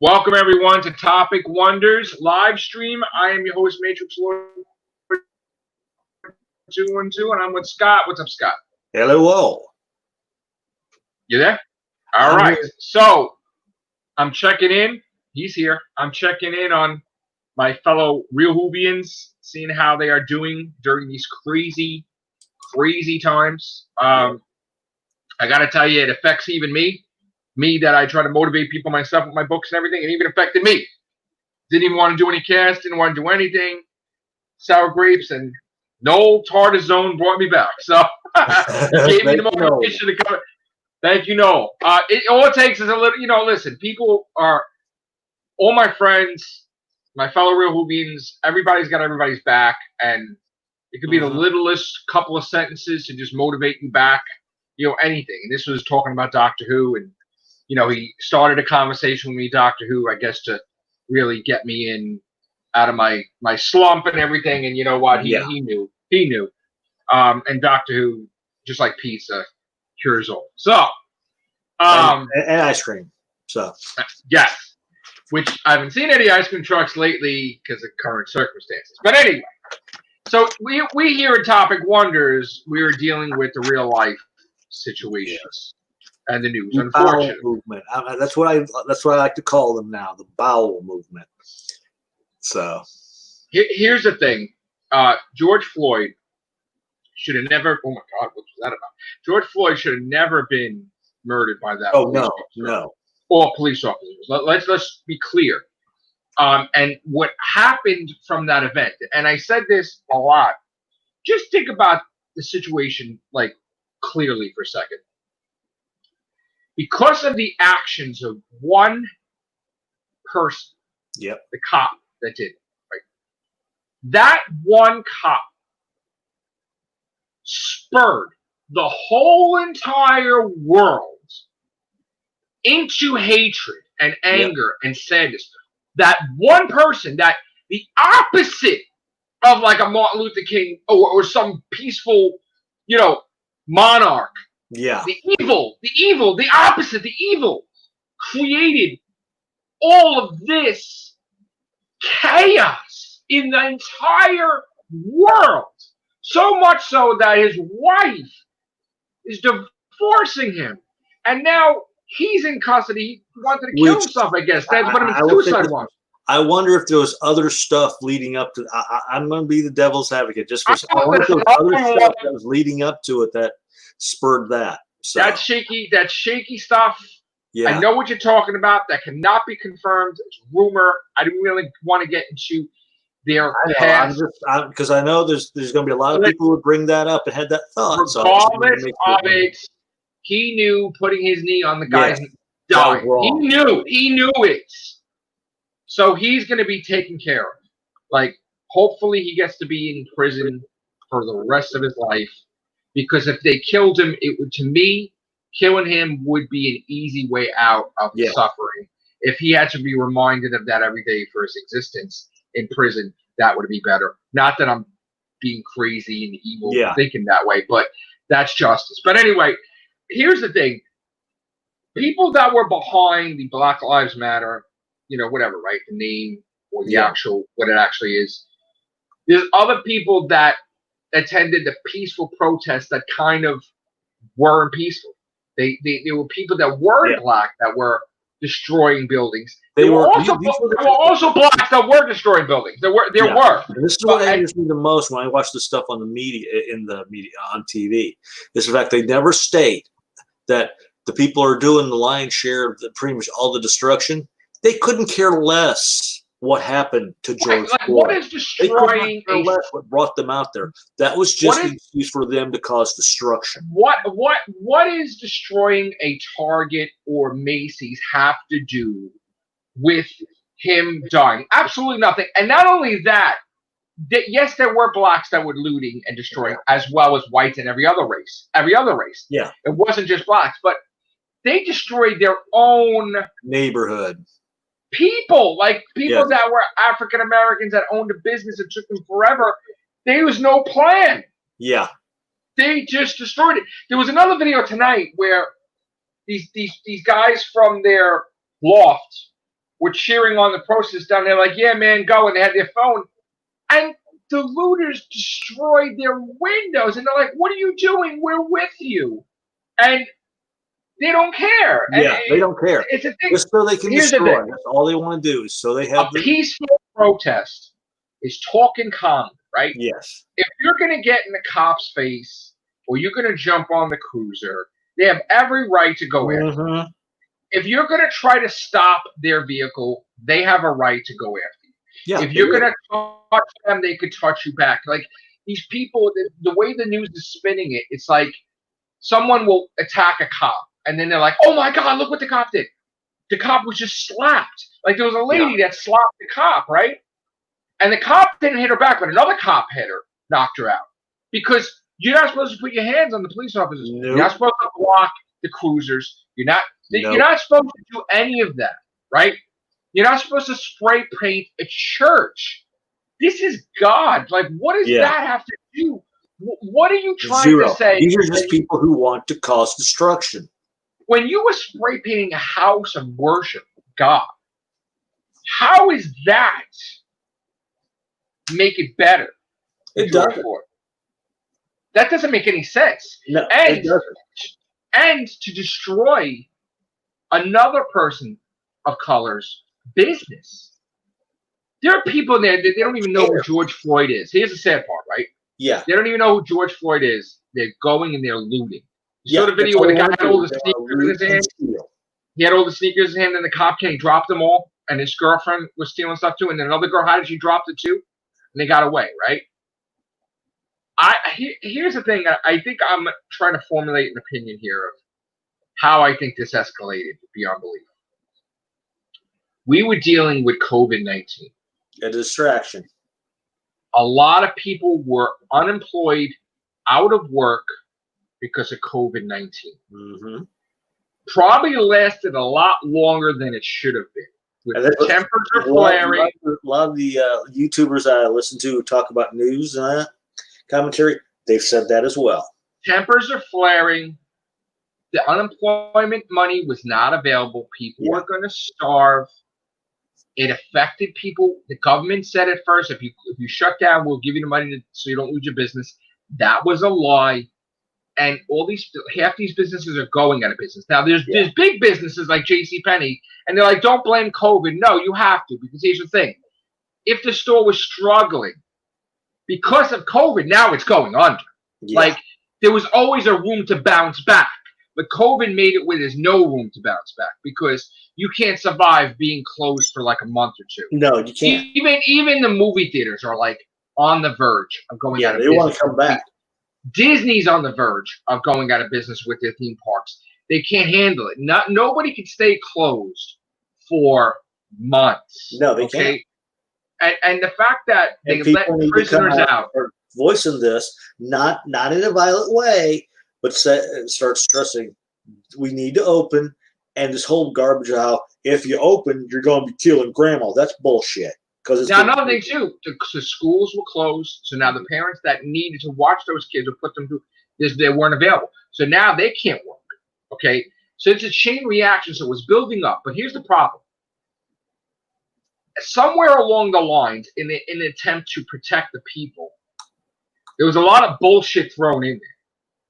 Welcome everyone to Topic Wonders live stream. I am your host, Matrix Lord 212, and I'm with Scott. What's up, Scott? Hello. You there? All right. So I'm checking in. He's here. I'm checking in on my fellow Real Whovians, seeing how they are doing during these crazy times. I got to tell you, it affects even me. Me that I try to motivate people myself with my books and everything, it even affected me. Didn't even want to do any cast, didn't want to do anything. Sour grapes and Noel Tardizone brought me back. So gave me the motivation to come. Thank you, Noel. All it takes is a little, listen, people are, all my friends, my fellow Real Whovians, everybody's got everybody's back. And it could be the littlest couple of sentences to just motivate you back, anything. And this was talking about Doctor Who, and he started a conversation with me, Doctor Who, I guess, to really get me in out of my slump and everything. And you know what? He knew. And Doctor Who, just like pizza, cures all. So, and ice cream. So, yes, which I haven't seen any ice cream trucks lately because of current circumstances. But anyway, so we here at Topic Wonders, we are dealing with the real life situations. And the news, unfortunately. Bowel movement. That's what I like to call them now, the bowel movement. So here's the thing. George Floyd should have never, oh my God, what was that about? George Floyd should have never been murdered by that police officer. No. Or police officers. Let's be clear. And what happened from that event, and I said this a lot, just think about the situation like clearly for a second. Because of the actions of one person, the cop that did it, right? That one cop spurred the whole entire world into hatred and anger and sadness. That one person, that the opposite of like a Martin Luther King or some peaceful, monarch. Yeah. The evil, the opposite, the evil created all of this chaos in the entire world. So much so that his wife is divorcing him. And now he's in custody. He wanted to kill himself, I guess. That's what a suicide was. I wonder if there was other stuff leading up to I'm going to be the devil's advocate just because I wonder if there was other stuff that was leading up to it that spurred that. So. That shaky stuff. Yeah. I know what you're talking about. That cannot be confirmed. It's rumor. I didn't really want to get into their past. Because I know there's going to be a lot of people who bring that up and had that thought. Regardless of it, he knew putting his knee on the guy's dying. He knew it. So he's going to be taken care of. Like, hopefully he gets to be in prison for the rest of his life. Because if they killed him, it would, to me, killing him would be an easy way out of the suffering. If he had to be reminded of that every day for his existence in prison, that would be better. Not that I'm being crazy and evil thinking that way, but that's justice. But anyway, here's the thing. People that were behind the Black Lives Matter, whatever, right? The name or the actual, what it actually is. There's other people that attended the peaceful protests that kind of weren't peaceful. They were people that weren't black that were destroying buildings. There were also blacks that were destroying buildings. There were. And this is what angers me the most when I watch the stuff on the media on TV. Is the fact they never state that the people who are doing the lion's share of pretty much all the destruction. They couldn't care less what happened to George Floyd. What is destroying what brought them out there? That was just an excuse for them to cause destruction. What is destroying a Target or Macy's have to do with him dying? Absolutely nothing. And not only that, yes, there were blacks that were looting and destroying, as well as whites and every other race. Yeah. It wasn't just blacks, but they destroyed their own neighborhood. People that were African Americans that owned a business. It took them forever. There was no plan. Yeah, they just destroyed it. There was another video tonight where these guys from their loft were cheering on the protesters down there, like, yeah, man, go. And they had their phone. And the looters destroyed their windows. And they're like, what are you doing? We're with you. And they don't care. Yeah, and they don't care. It's a thing. Just so they can destroy. That's all they want to do. Is so they have a peaceful protest is talking calm, right? Yes. If you're going to get in the cop's face or you're going to jump on the cruiser, they have every right to go in. If you're going to try to stop their vehicle, they have a right to go after you. Yeah, if you're going to touch them, they could touch you back. Like these people, the way the news is spinning it, it's like someone will attack a cop, and then they're like, "Oh my God, look what the cop did! The cop was just slapped. Like there was a lady that slapped the cop, right? And the cop didn't hit her back, but another cop hit her, knocked her out. Because you're not supposed to put your hands on the police officers. Nope. You're not supposed to block the cruisers. You're not supposed to do any of that, right? You're not supposed to spray paint a church. This is God. Like, what does that have to do? What are you trying to say? These are just people who want to cause destruction. When you were spray painting a house of worship, God, how is that make it better? It doesn't. That doesn't make any sense. No, it doesn't. And to destroy another person of color's business. There are people in there that they don't even know who George Floyd is. Here's the sad part, right? Yeah. They don't even know who George Floyd is. They're going and they're looting. You saw the video where the guy had all the sneakers in his hand? He had all the sneakers in his hand, and the cop came and dropped them all, and his girlfriend was stealing stuff too, and then another girl, how did she drop it too? And they got away, right? Here's the thing. I think I'm trying to formulate an opinion here of how I think this escalated beyond belief. We were dealing with COVID-19. A distraction. A lot of people were unemployed, out of work because of COVID-19. Probably lasted a lot longer than it should have been. With the tempers are flaring. A lot of the YouTubers I listen to who talk about news and commentary, they've said that as well. Tempers are flaring. The unemployment money was not available. People were going to starve. It affected people. The government said at first, if you shut down, we'll give you the money so you don't lose your business. That was a lie. And half these businesses are going out of business. Now, there's big businesses like JCPenney, and they're like, don't blame COVID. No, you have to, because here's the thing. If the store was struggling because of COVID, now it's going under. Like, there was always a room to bounce back. But COVID made it where there's no room to bounce back because you can't survive being closed for like a month or two. No, you can't. Even the movie theaters are like on the verge of going out of business. They want to come back. Disney's on the verge of going out of business with their theme parks. They can't handle it. Nobody can stay closed for months. No, they can't. And the fact that they let prisoners out. Voicing this, not in a violent way, but start stressing, we need to open, and this whole garbage of how if you open, you're going to be killing grandma. That's bullshit. Now, another thing, too, the schools were closed, so now the parents that needed to watch those kids or put them through this, they weren't available. So now they can't work, okay? So it's a chain reaction, so it was building up. But here's the problem. Somewhere along the lines, in an attempt to protect the people, there was a lot of bullshit thrown in there.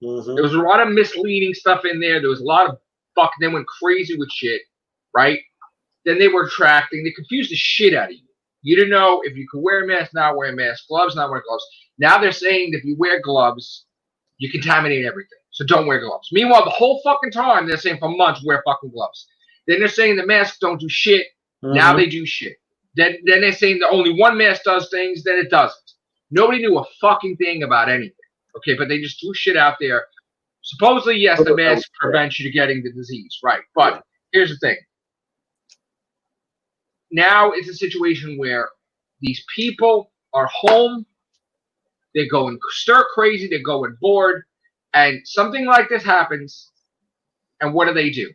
There was a lot of misleading stuff in there. There was a lot of they went crazy with shit, right? Then they were attracting. They confused the shit out of you. You didn't know if you could wear a mask, not wear a mask, gloves, not wear gloves. Now they're saying that if you wear gloves, you contaminate everything. So don't wear gloves. Meanwhile, the whole fucking time they're saying for months, wear fucking gloves. Then they're saying the masks don't do shit. Now they do shit. Then they're saying that only one mask does things, then it doesn't. Nobody knew a fucking thing about anything. Okay, but they just threw shit out there. Supposedly, yes, the mask prevents you getting the disease, right? But here's the thing. Now it's a situation where these people are home. They're going stir crazy. They're going bored. And something like this happens. And what do?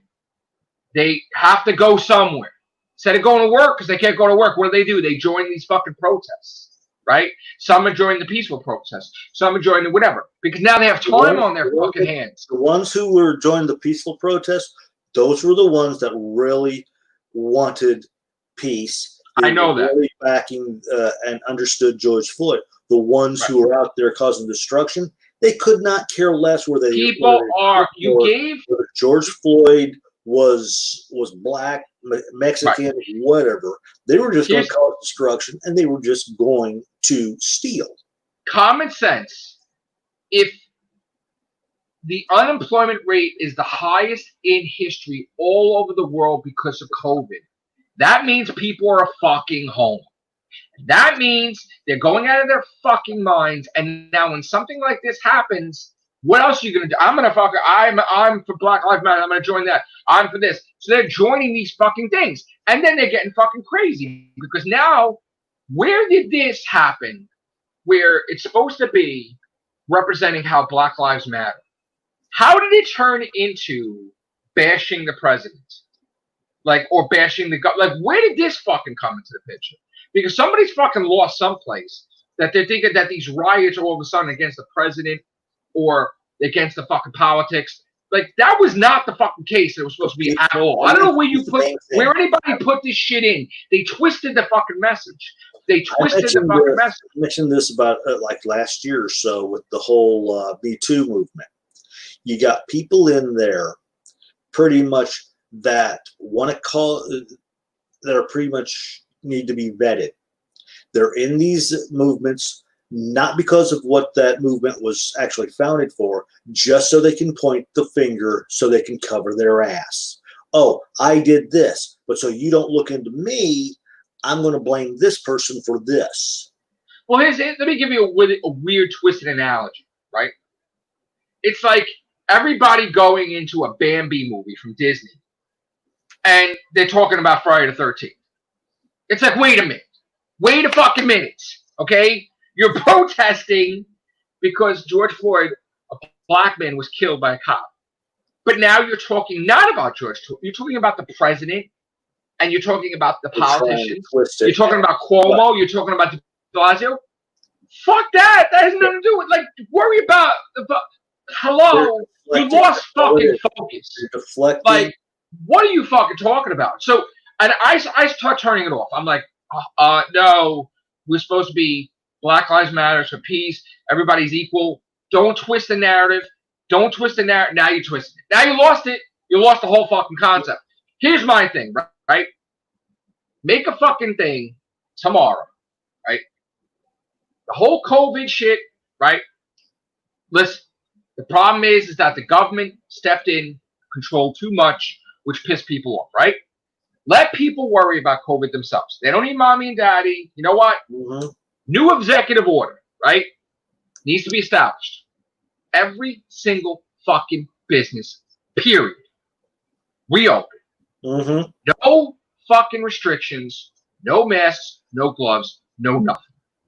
They have to go somewhere. Instead of going to work, because they can't go to work, what do? They join these fucking protests. Right? Some are joining the peaceful protests. Some are joining whatever. Because now they have time on their fucking hands. The ones who were joining the peaceful protests, those were the ones that really wanted piece. I know that. Really backing and understood George Floyd. The ones who are out there causing destruction, they could not care less where they people are. You gave whether George Floyd was black, Mexican, whatever. They were just going to cause destruction, and they were just going to steal. Common sense. If the unemployment rate is the highest in history all over the world because of COVID, that means people are fucking home. That means they're going out of their fucking minds. And now when something like this happens, what else are you going to do? I'm for Black Lives Matter. I'm going to join that. I'm for this. So they're joining these fucking things. And then they're getting fucking crazy. Because now, where did this happen? Where it's supposed to be representing how Black Lives Matter. How did it turn into bashing the president? Or bashing the government? Where did this fucking come into the picture? Because somebody's fucking lost someplace that they're thinking that these riots are all of a sudden against the president or against the fucking politics. That was not the fucking case it was supposed to be at all. I don't know where anybody put this shit in. They twisted the fucking message. They twisted the fucking message. I mentioned this about last year or so with the whole Me Too movement. You got people in there pretty much that want to call, that are pretty much need to be vetted. They're in these movements not because of what that movement was actually founded for, just so they can point the finger so they can cover their ass. Oh, I did this, but so you don't look into me, I'm going to blame this person for this. Well, let me give you a weird twisted analogy, right? It's like everybody going into a Bambi movie from Disney, and they're talking about Friday the 13th. It's like, wait a minute. Wait a fucking minute, okay? You're protesting because George Floyd, a black man, was killed by a cop. But now you're talking not about George Floyd. You're talking about the president, and you're talking about the politicians. You're talking about Cuomo. You're talking about de Blasio. Fuck that. That has nothing to do with, worry about, hello, you lost fucking focus. What are you fucking talking about? So, and I start turning it off. I'm like, no, we're supposed to be Black Lives Matter for peace. Everybody's equal. Don't twist the narrative. Don't twist the narrative. Now you twisted it. Now you lost it. You lost the whole fucking concept. Here's my thing, right? Make a fucking thing tomorrow, right? The whole COVID shit, right? Listen, the problem is that the government stepped in, controlled too much, which pissed people off, right? Let people worry about COVID themselves. They don't need mommy and daddy. You know what? Mm-hmm. New executive order, right? Needs to be established. Every single fucking business, period. Reopen. Mm-hmm. No fucking restrictions. No masks. No gloves. No nothing.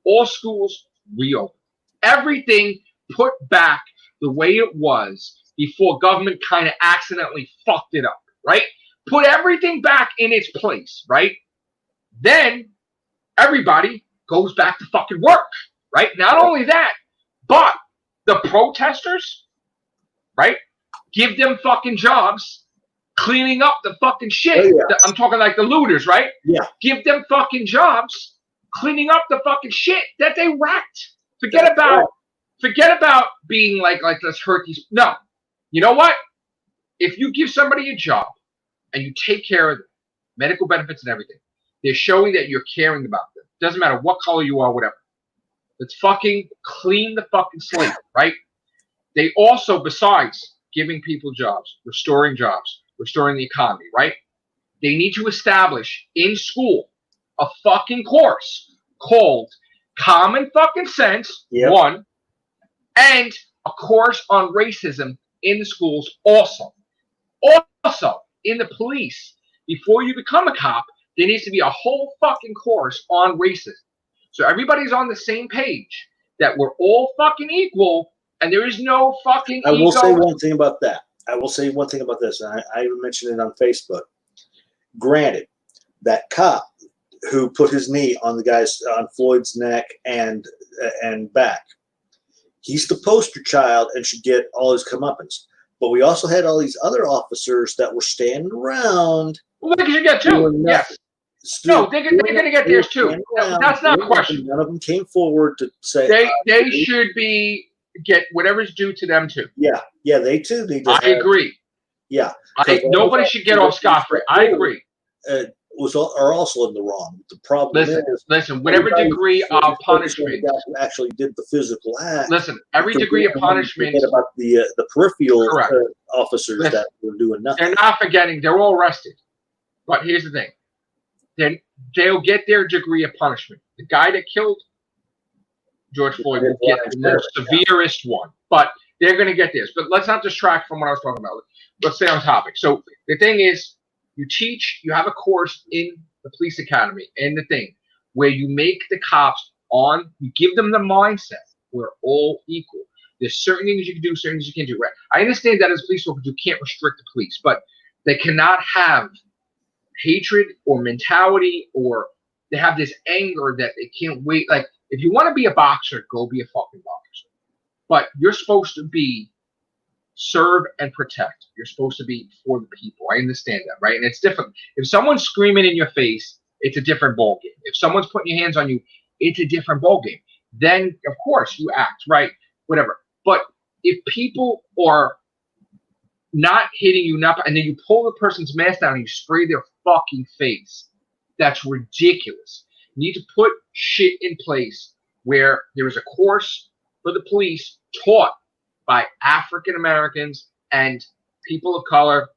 All schools reopen. Everything put back the way it was before government kind of accidentally fucked it up, right? Put everything back in its place, right? Then everybody goes back to fucking work, right? Not only that, but the protesters, right? Give them fucking jobs cleaning up the fucking shit. Oh, yeah. I'm talking like the looters, right? Yeah. Give them fucking jobs cleaning up the fucking shit that they wrecked. Forget about being like let's hurt these. No. You know what? If you give somebody a job and you take care of them, medical benefits and everything, they're showing that you're caring about them. Doesn't matter what color you are, whatever. Let's fucking clean the fucking slate, right? They also, besides giving people jobs, restoring the economy, right? They need to establish in school a fucking course called Common Fucking Sense, one, and a course on racism in the schools also. Also, in the police, before you become a cop, there needs to be a whole fucking course on racism. So everybody's on the same page, that we're all fucking equal, and there is no fucking ego. I will say one thing about that. I will say one thing about this, and I mentioned it on Facebook. Granted, that cop who put his knee on the guy's on Floyd's neck and back, he's the poster child and should get all his comeuppance. But we also had all these other officers that were standing around. Well, they should get too. Yes. No, they're going to get theirs too. That's not a question. None of them came forward to say they should get whatever's due to them too. Yeah, they too need to. I agree. Yeah, nobody should get off scot-free. I agree. Are also in the wrong. The problem listen. Whatever degree of punishment actually did the physical act. Listen, every degree of punishment about the peripheral officers that were doing nothing. They're not forgetting. They're all arrested. But here's the thing. Then they'll get their degree of punishment. The guy that killed George Floyd will get the most severest one. But they're going to get theirs. But let's not distract from what I was talking about. Let's stay on topic. So the thing is, you have a course in the police academy and the thing where you make the cops you give them the mindset. We're all equal. There's certain things you can do, certain things you can't do. Right? I understand that as police officers, you can't restrict the police, but they cannot have hatred or mentality, or they have this anger that they can't wait. Like, if you want to be a boxer, go be a fucking boxer. But you're supposed to be serve and protect. You're supposed to be for the people. I understand that, right? And it's different. If someone's screaming in your face, it's a different ballgame. If someone's putting your hands on you, it's a different ballgame. Then, of course, you act, right? Whatever. But if people are not hitting you, and then you pull the person's mask down and you spray their fucking face, that's ridiculous. You need to put shit in place where there is a course for the police taught by African Americans and people of color.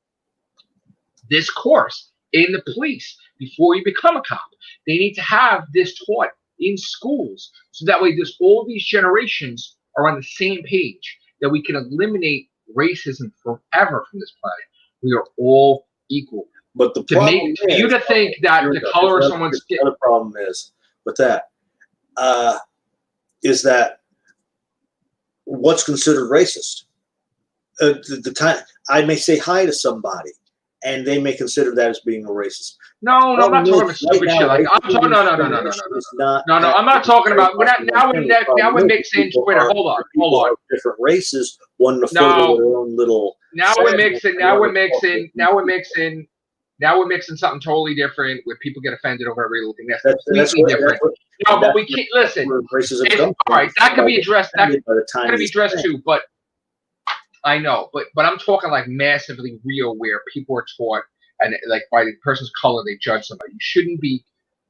This course in the police before you become a cop. They need to have this taught in schools so that way all these generations are on the same page, that we can eliminate racism forever from this planet. We are all equal. But the problem for you to think that the color of someone's skin. The other problem is with that is that what's considered racist. The time I may say hi to somebody, and they may consider that as being a racist. No, I'm not talking about stupid shit. Like I'm talking. No. I'm not talking about. Now we're mixing Twitter. Hold on. Different races, one to further their own little. Now we're mixing something totally different where people get offended over every little thing. That's completely different. But we can't listen. All right, that can be addressed. That can be addressed too. But I know. But I'm talking like massively real, where people are taught and like by the person's color they judge somebody. You shouldn't be.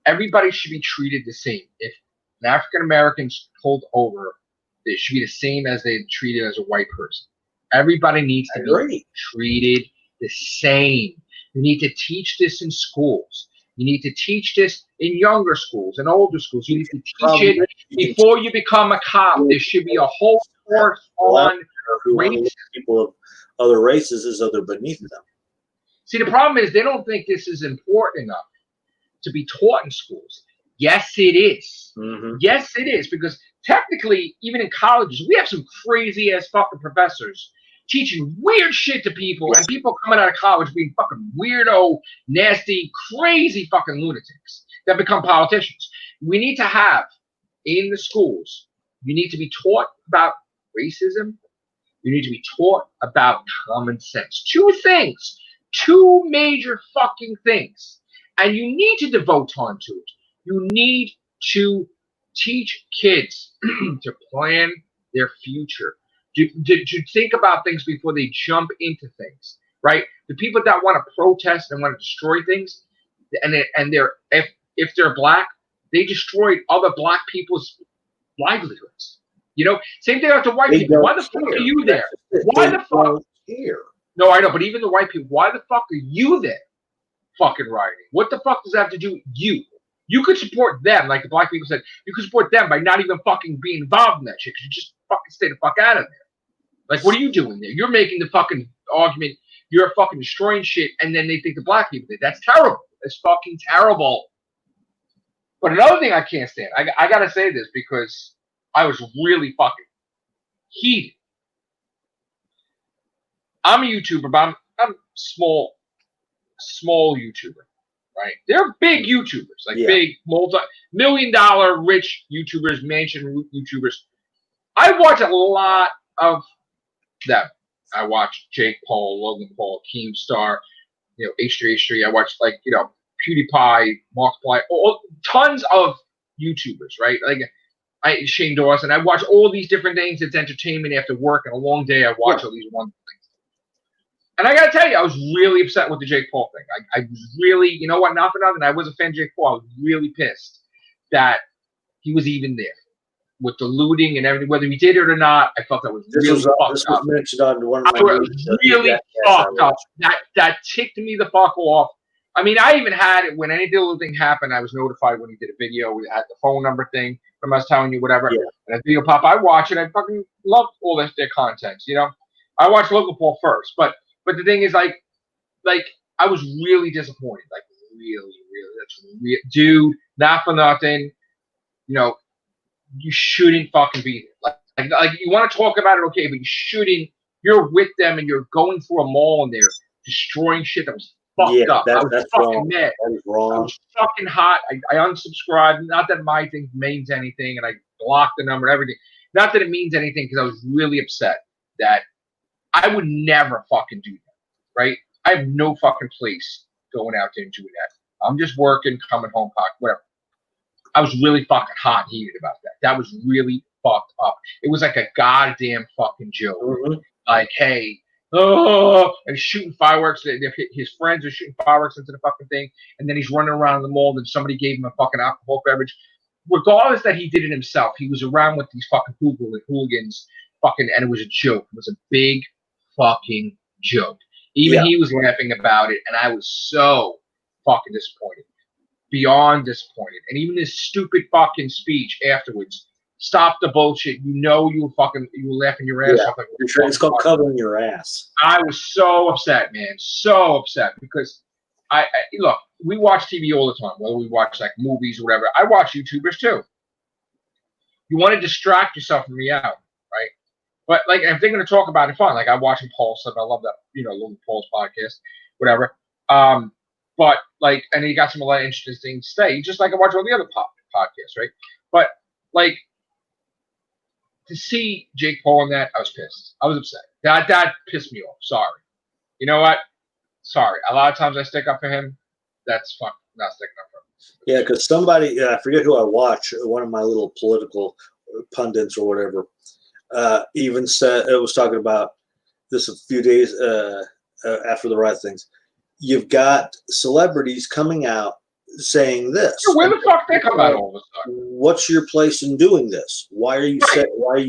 Everybody should be treated the same. If an African American's pulled over, they should be the same as they're treated as a white person. Everybody needs to be treated the same. You need to teach this in schools. You need to teach this in younger schools and older schools. You need to teach it before you become a cop. There should be a whole course on race. People of other races as other beneath them. See, the problem is they don't think this is important enough to be taught in schools. Yes, it is. Mm-hmm. Yes, it is. Because technically, even in colleges, we have some crazy-ass fucking professors teaching weird shit to people, and people coming out of college being fucking weirdo, nasty, crazy fucking lunatics that become politicians. We need to have in the schools, you need to be taught about racism. You need to be taught about common sense. Two major fucking things. And you need to devote time to it. You need to teach kids to plan their future. To think about things before they jump into things, right? The people that want to protest and want to destroy things, and if they're black, they destroyed other black people's livelihoods. You know, same thing with the white people. Why the fuck are you there? Why the fuck here? No, I know, but even the white people, why the fuck are you there? Fucking rioting. What the fuck does that have to do with you? You could support them, like the black people said. You could support them by not even fucking being involved in that shit. Because you just fucking stay the fuck out of there. Like, what are you doing there? You're making the fucking argument. You're fucking destroying shit, and then they think the black people did. That's terrible. That's fucking terrible. But another thing I can't stand, I gotta say this because I was really fucking heated. I'm a YouTuber, but I'm small YouTuber, right? They're big YouTubers, like big multi-million-dollar rich YouTubers, mansion YouTubers. I watch a lot of them. I watch Jake Paul, Logan Paul, Keemstar, H3H3. I watch PewDiePie, Markiplier, tons of YouTubers, right? Like Shane Dawson. I watch all these different things. It's entertainment after work and a long day. I watch all these wonderful things. And I gotta tell you, I was really upset with the Jake Paul thing. I was really, you know what? Not for nothing. I was a fan of Jake Paul. I was really pissed that he was even there with the looting and everything. Whether he did it or not, I felt that was really fucked up. This was mentioned on one of my really fucked up. That ticked me the fuck off. I mean, I even had it when any little thing happened. I was notified when he did a video. We had the phone number thing from us telling you whatever. Yeah. And a video pop. I watch it. I fucking love all their content. You know, I watched Logan Paul first, but the thing is, like I was really disappointed. Like really, that's dude. Not for nothing. You know, you shouldn't fucking be there. Like you want to talk about it, okay, but you shouldn't. You're with them and you're going through a mall and they're destroying shit that was fucked up. I was fucking mad. That is wrong. I was fucking hot. I unsubscribed. Not that my thing means anything, and I blocked the number and everything. Not that it means anything, because I was really upset that I would never fucking do that, right? I have no fucking place going out there and doing that. I'm just working, coming home, whatever. I was really fucking hot and heated about that. That was really fucked up. It was like a goddamn fucking joke. Mm-hmm. Like, hey, oh, and shooting fireworks. His friends are shooting fireworks into the fucking thing, and then he's running around the mall, and somebody gave him a fucking alcohol beverage. Regardless that he did it himself, he was around with these fucking hooligans, fucking, and it was a joke. It was a big fucking joke. Even he was laughing about it, and I was so fucking disappointed. Beyond disappointed. And even this stupid fucking speech afterwards. Stop the bullshit. You know you were laughing your ass off. Like, it's called covering your ass. I was so upset, man. So upset because I look, we watch TV all the time, whether we watch like movies or whatever. I watch YouTubers too. You want to distract yourself from reality, right? But like if they're gonna talk about it fun, like I watch Paul stuff, I love that, Logan Paul's podcast, whatever. But like, and he got some a lot of interesting things to say, just like I watch all the other podcasts, right? But like to see Jake Paul in that, I was pissed. I was upset. That pissed me off. Sorry. You know what? Sorry. A lot of times I stick up for him. That's fucking not sticking up for him. Yeah, because somebody, I forget who I watch, one of my little political pundits or whatever, even said, it was talking about this a few days after the riot things. You've got celebrities coming out saying this. Where the fuck they come out all of a sudden? What's your place in doing this? Why are you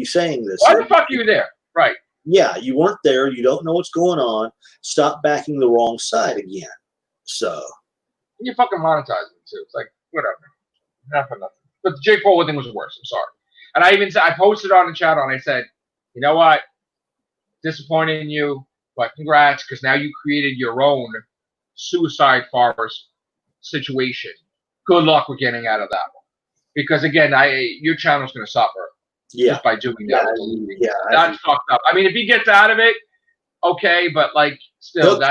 saying this? Why the fuck are you there? Right. Yeah, you weren't there. You don't know what's going on. Stop backing the wrong side again. So you fucking monetize it too. It's like whatever. Not for nothing. But the Jake Paul thing was worse. I'm sorry. And I even said, I posted on the channel and I said, you know what? Disappointed in you, but congrats, because now you created your own suicide forest situation. Good luck with getting out of that one, because again, your channel's going to suffer just by doing that. That's fucked up. I mean, if he gets out of it, okay, but like still,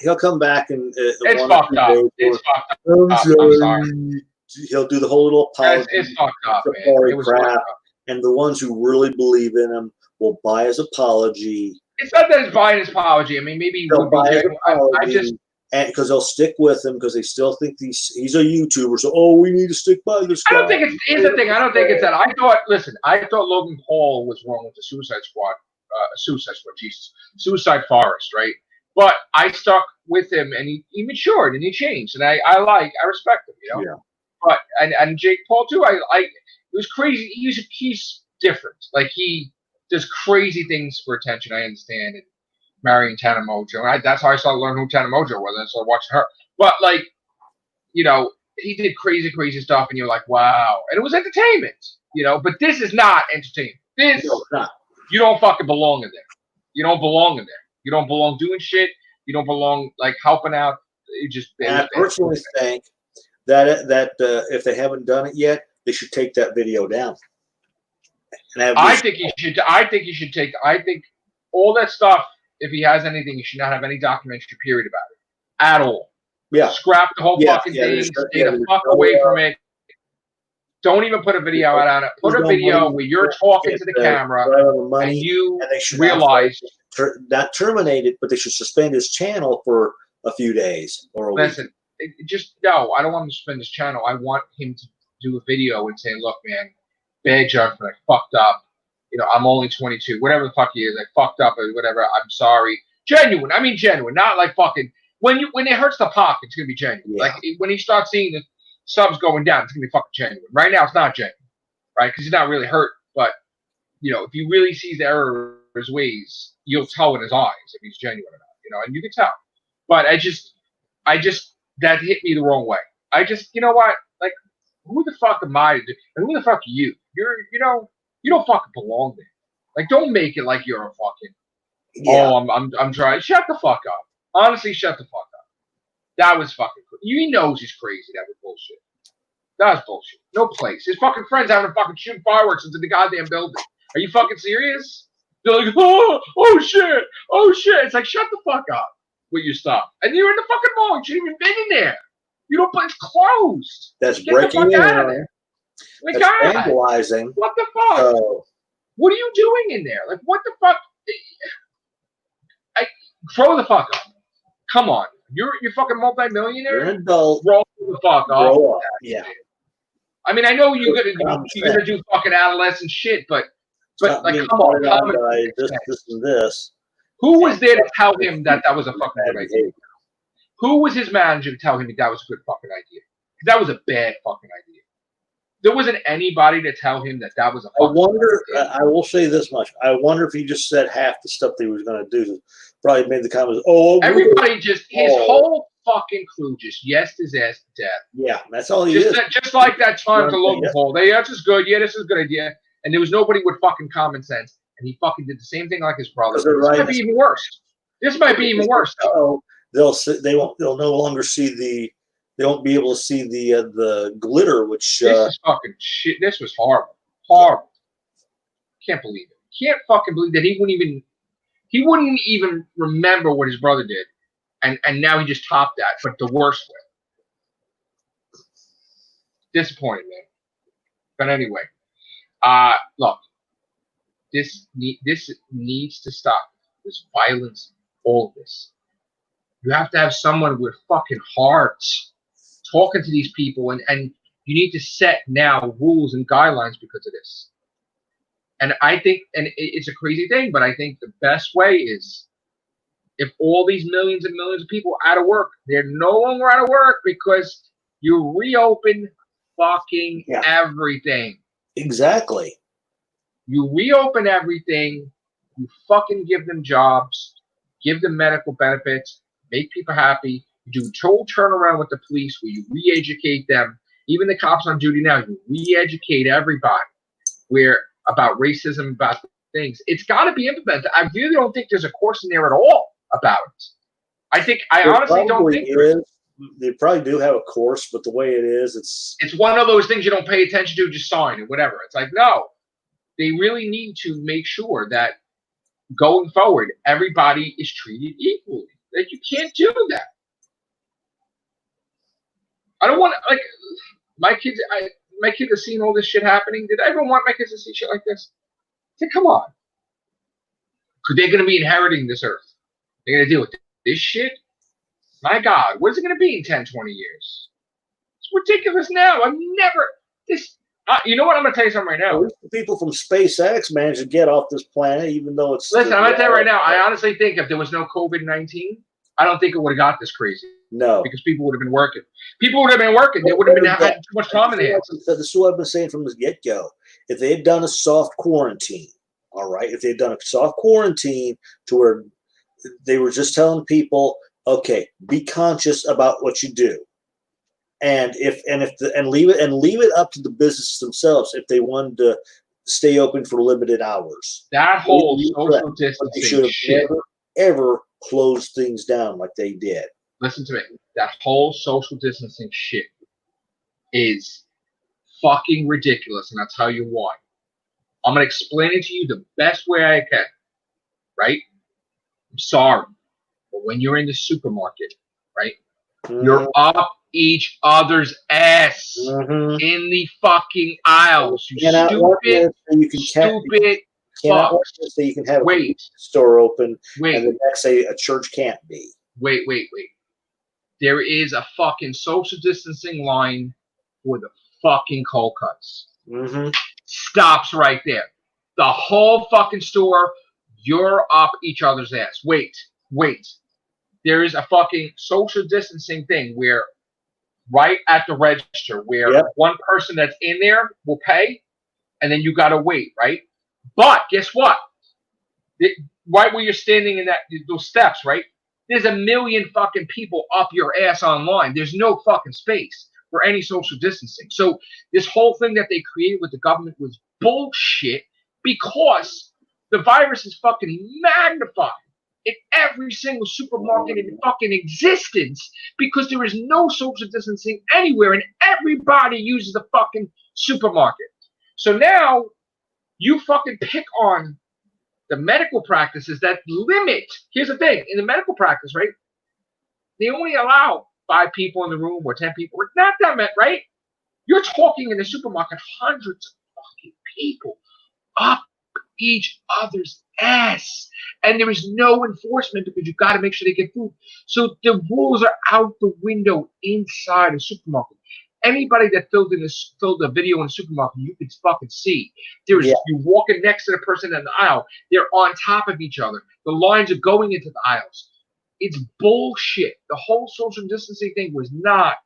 he'll come back and it's fucked up. It's fucked up. I'm sorry. He'll do the whole little apology. It's fucked up, man. It was crap. fucked up. And the ones who really believe in him will buy his apology. It's not that he's buying his apology. I mean, maybe they'll buy his apology. I just. And because they'll stick with him because they still think he's a YouTuber. So, we need to stick by this guy. I don't think it's the thing. I don't think it's that. I thought Logan Paul was wrong with the Suicide Squad, Suicide Forest, right? But I stuck with him, and he matured and he changed, and I respect him, Yeah. But and Jake Paul too. It was crazy. He's different. Like he does crazy things for attention. I understand it. Marrying Tana Mojo. And that's how I started learning who Tana Mojo was. And I started watching her. But, like, he did crazy, crazy stuff, and you're like, wow. And it was entertainment, But this is not entertainment. You don't fucking belong in there. You don't belong in there. You don't belong doing shit. You don't belong, like, helping out. I personally think that if they haven't done it yet, they should take that video down. I think he should take all that stuff. If he has anything, he should not have any documentary period about it at all. Yeah. Scrap the whole fucking thing. Stay the fuck away from it. Don't even put a video out on it. Put a video where you're talking to the camera and you realize. Not terminate it, but they should suspend his channel for a few days or a week. Listen, just no. I don't want him to spend his channel. I want him to do a video and say, "Look, man, bad judgment. I fucked up. You know, I'm only 22. Whatever the fuck he is, I fucked up or whatever. I'm sorry. Genuine. I mean, genuine. Not like fucking when it hurts the pocket. It's gonna be genuine. Yeah. Like when he starts seeing the subs going down, it's gonna be fucking genuine. Right now, it's not genuine, right? Because he's not really hurt. But you know, if he really sees the error of his ways, you'll tell in his eyes if he's genuine or not. You know, and you can tell. But I just that hit me the wrong way. You know what? Like, who the fuck am I to do? And who the fuck are you? You don't fucking belong there. Like, don't make it like you're a fucking. Yeah. Oh, I'm trying. Shut the fuck up. Honestly, shut the fuck up. That was fucking. He knows he's crazy. That was bullshit. That was bullshit. No place. His fucking friends having to fucking shoot fireworks into the goddamn building. Are you fucking serious? They're like, oh shit. It's like, shut the fuck up with your stuff. And you're in the fucking mall. You shouldn't even been in there. You don't. It's closed. That's breaking in. Out of there. Like, that's vandalizing. What the fuck? What are you doing in there? Like, what the fuck? Throw the fuck up. Come on. You're fucking multi-millionaire. You're an adult. Throw the fuck up. Grow up. Yeah. I mean, I know you're gonna do fucking adolescent shit, but like, come on, this and this. Who was there to tell him that was a fucking good idea? Who was his manager to tell him that was a good fucking idea? Because that was a bad fucking idea. There wasn't anybody to tell him that was a fucking idea. I will say this much. I wonder if he just said half the stuff that he was going to do. Probably made the comments, everybody his whole fucking crew just yesed his ass to death. Yeah, that's all he is. Just like that time to Logan Paul. This is good. Yeah, this is a good idea. And there was nobody with fucking common sense. And he fucking did the same thing like his brother. This might be even worse. They'll no longer see they won't be able to see the glitter, which this is fucking shit. This was horrible. Horrible. Can't believe it. Can't fucking believe that he wouldn't even remember what his brother did. And now he just topped that, but the worst way. Disappointed, man. But anyway, look, this needs to stop. This violence, all of this. You have to have someone with fucking hearts talking to these people, and you need to set now rules and guidelines because of this. And I think, and it's a crazy thing, but I think the best way is if all these millions and millions of people are out of work, they're no longer out of work because you reopen fucking everything. Exactly. You reopen everything. You fucking give them jobs, give them medical benefits, make people happy. You do a total turnaround with the police where you re-educate them. Even the cops on duty now, you re-educate everybody about racism, about things. It's got to be implemented. I really don't think there's a course in there at all about it. I honestly don't think there is. They probably do have a course, but the way it is, it's one of those things you don't pay attention to, just sign it, whatever. It's like, no, they really need to make sure that going forward, everybody is treated equally. Like, you can't do that. I don't want like my kids. My kids have seen all this shit happening. Did I ever want my kids to see shit like this? I said, come on. Because they're going to be inheriting this earth. They're going to deal with this shit. My God, what is it going to be in 10, 20 years? It's ridiculous now. You know what? I'm going to tell you something right now. People from SpaceX managed to get off this planet, even though it's... Listen, I'm going to tell you right now, I honestly think if there was no COVID-19, I don't think it would have got this crazy. No. Because people would have been working. People would have been working. They would have had too much time in their hands. This is what I've been saying from the get-go. If they had done a soft quarantine, all right, if they had done a soft quarantine to where they were just telling people, okay, be conscious about what you do. And leave it up to the businesses themselves if they wanted to stay open for limited hours. That whole social distancing shit. Never, ever closed things down like they did. Listen to me. That whole social distancing shit is fucking ridiculous, and I'll tell you why. I'm going to explain it to you the best way I can, right? I'm sorry, but when you're in the supermarket, right, you're up each other's ass in the fucking aisles. You stupid fucks. So you can have a store open, and the next say a church can't be. Wait. there is a fucking social distancing line for the fucking cold cuts. Mm-hmm. Stops right there. The whole fucking store, you're up each other's ass. Wait. There is a fucking social distancing thing where right at the register where one person that's in there will pay, and then you got to wait, right? But guess what? Right where you're standing in those steps, right? There's a million fucking people up your ass online. There's no fucking space for any social distancing. So this whole thing that they created with the government was bullshit because the virus is fucking magnified in every single supermarket in fucking existence because there is no social distancing anywhere and everybody uses the fucking supermarket. So now you fucking pick on the medical practices that limit. Here's the thing. In the medical practice, right, they only allow 5 people in the room or 10 people. It's not that much, right? You're talking in the supermarket, hundreds of fucking people up each other's ass. And there is no enforcement because you got to make sure they get food. So the rules are out the window inside a supermarket. Anybody that filled a video in a supermarket, you can fucking see. There's you walking next to the person in the aisle. They're on top of each other. The lines are going into the aisles. It's bullshit. The whole social distancing thing was not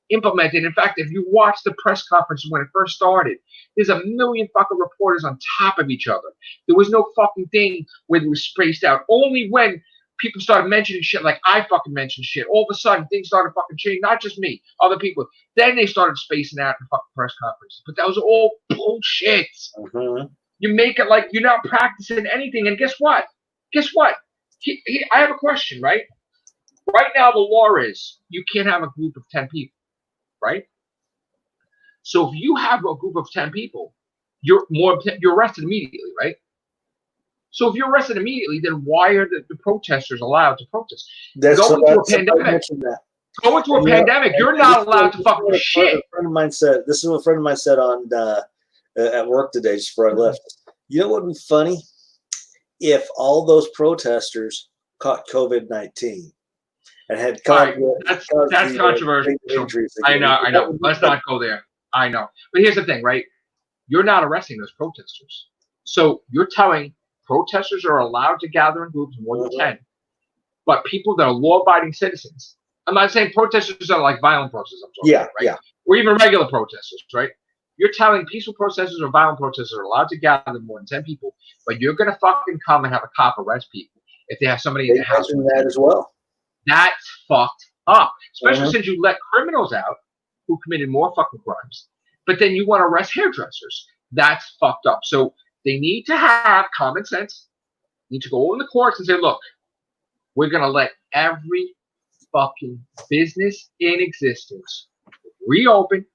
implemented. In fact, if you watch the press conference when it first started, there's a million fucking reporters on top of each other. There was no fucking thing where it was spaced out. Only when people started mentioning shit like I fucking mentioned shit, all of a sudden things started fucking changing. Not just me, other people. Then they started spacing out in fucking press conferences. But that was all bullshit. You make it like you're not practicing anything. And guess what? I have a question, right? Right now the law is you can't have a group of 10 people, right? So if you have a group of 10 people, you're arrested immediately, right? So if you're arrested immediately, then why are the protesters allowed to protest? Going through a pandemic, you're not allowed to fucking shit. A friend of mine said, this is what a friend of mine said on at work today, just before I left. You know what would be funny? If all those protesters caught COVID-19 and had that's controversial. I know. Let's not go there. I know. But here's the thing, right? You're not arresting those protesters. So you're telling protesters are allowed to gather in groups more than 10, but people that are law-abiding citizens. I'm not saying protesters are like violent protesters. I'm talking about, right? Or even regular protesters, right? You're telling peaceful protesters or violent protesters are allowed to gather more than 10 people, but you're gonna fucking come and have a cop arrest people if they have somebody in their house. That as well. That's fucked up, especially since you let criminals out who committed more fucking crimes, but then you want to arrest hairdressers. That's fucked up. So they need to have common sense. They need to go in the courts and say, look, we're going to let every fucking business in existence reopen.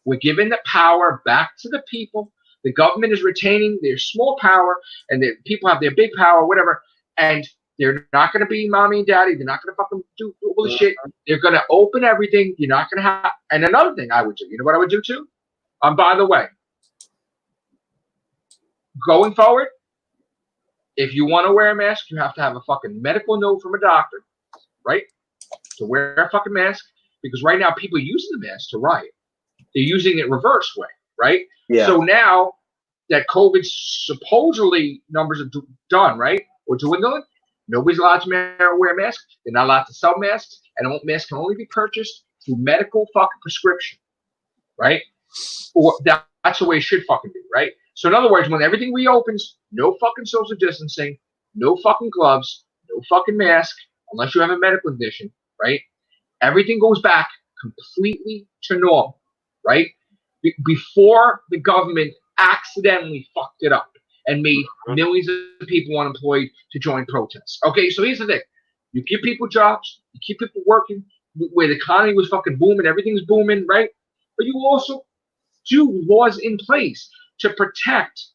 We're giving the power back to the people. The government is retaining their small power, and the people have their big power, whatever. And they're not going to be mommy and daddy. They're not going to fucking do all the shit. They're going to open everything. You're not going to have. And another thing I would do, you know what I would do too? By the way, going forward, if you want to wear a mask, you have to have a fucking medical note from a doctor, right? To wear a fucking mask. Because right now people are using the mask to riot. They're using it reverse way, right? Yeah. So now that COVID supposedly numbers are done, right? Or dwindling, nobody's allowed to wear a mask. They're not allowed to sell masks. And masks can only be purchased through medical fucking prescription, right? Or that's the way it should fucking be, right? So in other words, when everything reopens, no fucking social distancing, no fucking gloves, no fucking mask, unless you have a medical condition, right? Everything goes back completely to normal, right? Before the government accidentally fucked it up and made millions of people unemployed to join protests. Okay, so here's the thing. You give people jobs, you keep people working, where the economy was fucking booming, everything's booming, right? But you also do laws in place to protect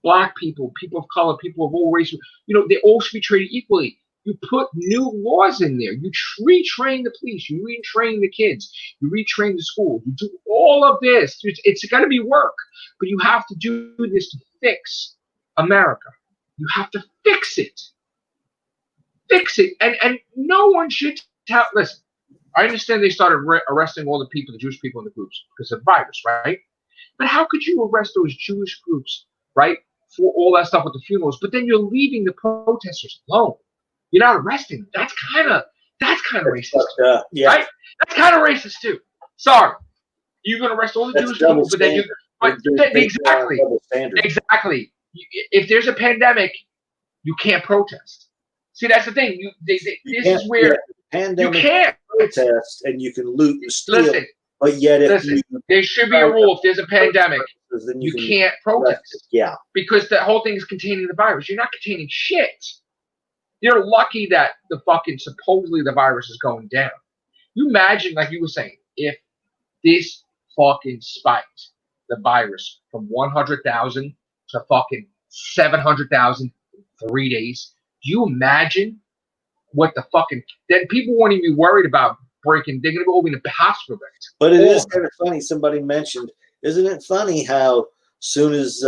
black people, people of color, people of all races. You know, they all should be treated equally. You put new laws in there. You retrain the police. You retrain the kids. You retrain the schools. You do all of this. It's got to be work, but you have to do this to fix America. You have to fix it. Fix it. And no one should tell. Listen, I understand they started arresting all the people, the Jewish people in the groups, because of the virus, right? But how could you arrest those Jewish groups, right, for all that stuff with the funerals? But then you're leaving the protesters alone. You're not arresting them. That's kind of racist, yeah. right? That's kind of racist too. Sorry, you're gonna arrest all the Jewish people, but then you, exactly. If there's a pandemic, you can't protest. See, that's the thing. This is where you can't protest, and you can loot and steal. Listen, but yet, there should be a rule. If there's a pandemic, you can't protest. Yeah, because the whole thing is containing the virus. You're not containing shit. You're lucky that the fucking supposedly the virus is going down. You imagine, like you were saying, if this fucking spiked the virus from 100,000 to fucking 700,000 in 3 days. Do you imagine what the fucking, then people won't even be worried about breaking, they're going to go over in the hospital beds. But it is kind of funny. Somebody mentioned, isn't it funny how soon as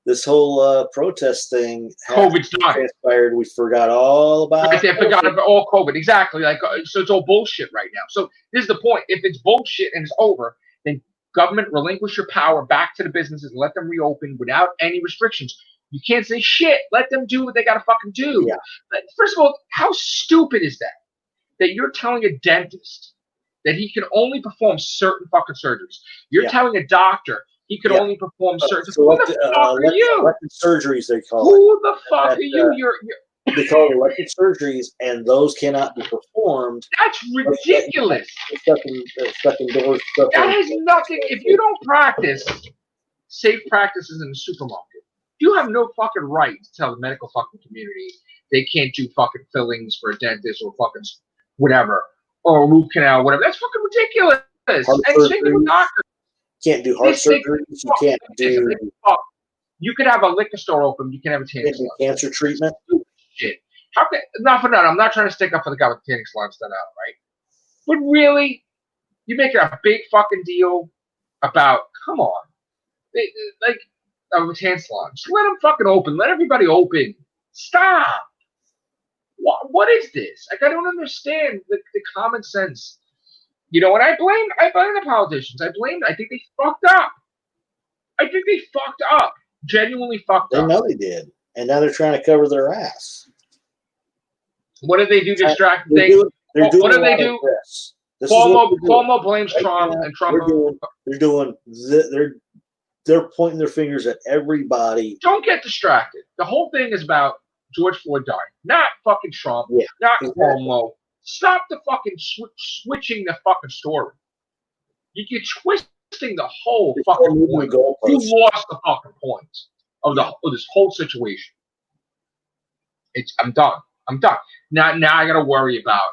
this whole protest thing COVID's done. Transpired, we forgot all about it. They forgot about all COVID. Exactly. Like, so it's all bullshit right now. So this is the point. If it's bullshit and it's over, then government relinquish your power back to the businesses and let them reopen without any restrictions. You can't say shit. Let them do what they got to fucking do. Yeah. First of all, how stupid is that? That you're telling a dentist that he can only perform certain fucking surgeries. You're telling a doctor he could only perform certain. Who the fuck are you? Elective surgeries, they call it. Who the fuck are you? They call it elective surgeries, and those cannot be performed. That's ridiculous. Stuck in doors. That has nothing. If you don't practice safe practices in the supermarket, you have no fucking right to tell the medical fucking community they can't do fucking fillings for a dentist or fucking whatever, or a root canal, whatever. That's fucking ridiculous. And same with doctors. Can't do heart surgeries. You can't do. You could have a liquor store open. You can have a tanning salon. Cancer treatment. Shit. How can, not for that. I'm not trying to stick up for the guy with the tanning salons done out, right? But really, you make a big fucking deal about. Come on, like a tanning salon. Just let them fucking open. Let everybody open. Stop. What is this? Like, I don't understand the common sense. You know, and I blame the politicians. I think they fucked up. Genuinely fucked up. They know they did. And now they're trying to cover their ass. What did they do to distract? What did they do? Cuomo blames Trump, and Trump. They're pointing their fingers at everybody. Don't get distracted. The whole thing is about George Floyd dying, not fucking Trump, not Cuomo. Stop the fucking switching the fucking story. You're twisting the whole fucking point. You lost the fucking point of this whole situation. I'm done. Now I gotta worry about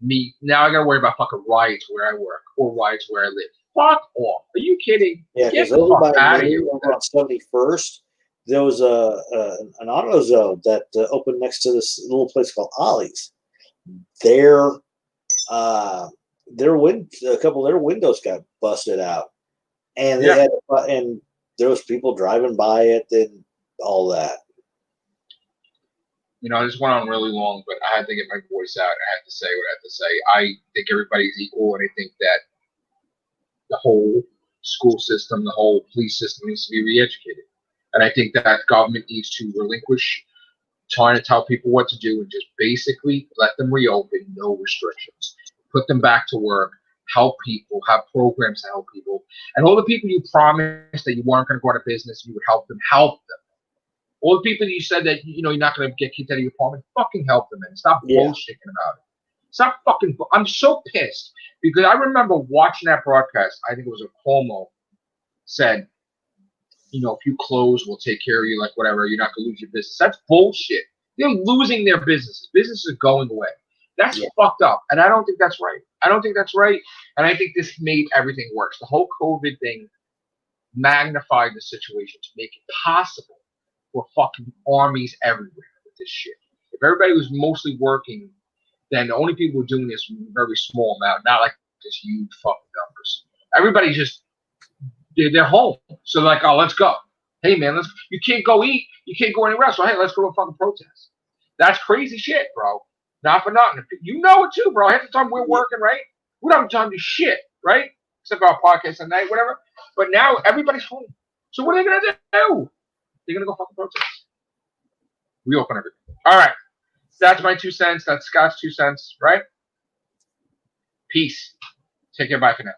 me. Now I gotta worry about fucking riots where I work or riots where I live. Fuck off. Are you kidding? Yeah, because over out of here on 71st, there was an AutoZone that opened next to this little place called Ollie's. A couple of their windows got busted out, and they had and there was people driving by it and all that. You know, this went on really long, but I had to get my voice out. I had to say what I had to say. I think everybody's equal, and I think that the whole school system, the whole police system needs to be re-educated. And I think that government needs to relinquish trying to tell people what to do and just basically let them reopen, no restrictions. Put them back to work, help people, have programs to help people. And all the people you promised that you weren't going to go out of business, you would help them. All the people you said that, you know, you're not going to get kicked out of your apartment, fucking help them, and stop bullshitting about it. Stop fucking. I'm so pissed because I remember watching that broadcast. I think it was a Cuomo said, you know, if you close, we'll take care of you, like whatever. You're not going to lose your business. That's bullshit. They're losing their businesses. Businesses are going away. That's fucked up. And I don't think that's right. And I think this made everything worse. The whole COVID thing magnified the situation to make it possible for fucking armies everywhere with this shit. If everybody was mostly working, then the only people who were doing this were a very small amount, not like this huge fucking numbers. Everybody just, they're home. So they're like, oh, let's go. Hey, man, you can't go eat. You can't go anywhere else. So, hey, let's go to a fucking protest. That's crazy shit, bro. Not for nothing. You know it too, bro. Half the time we're working, right? We don't have time to do shit, right? Except for our podcast at night, whatever. But now everybody's home. So what are they going to do? They're going to go fucking protest. Reopen everything. All right. That's my 2 cents. That's Scott's 2 cents, right? Peace. Take care. Bye for now.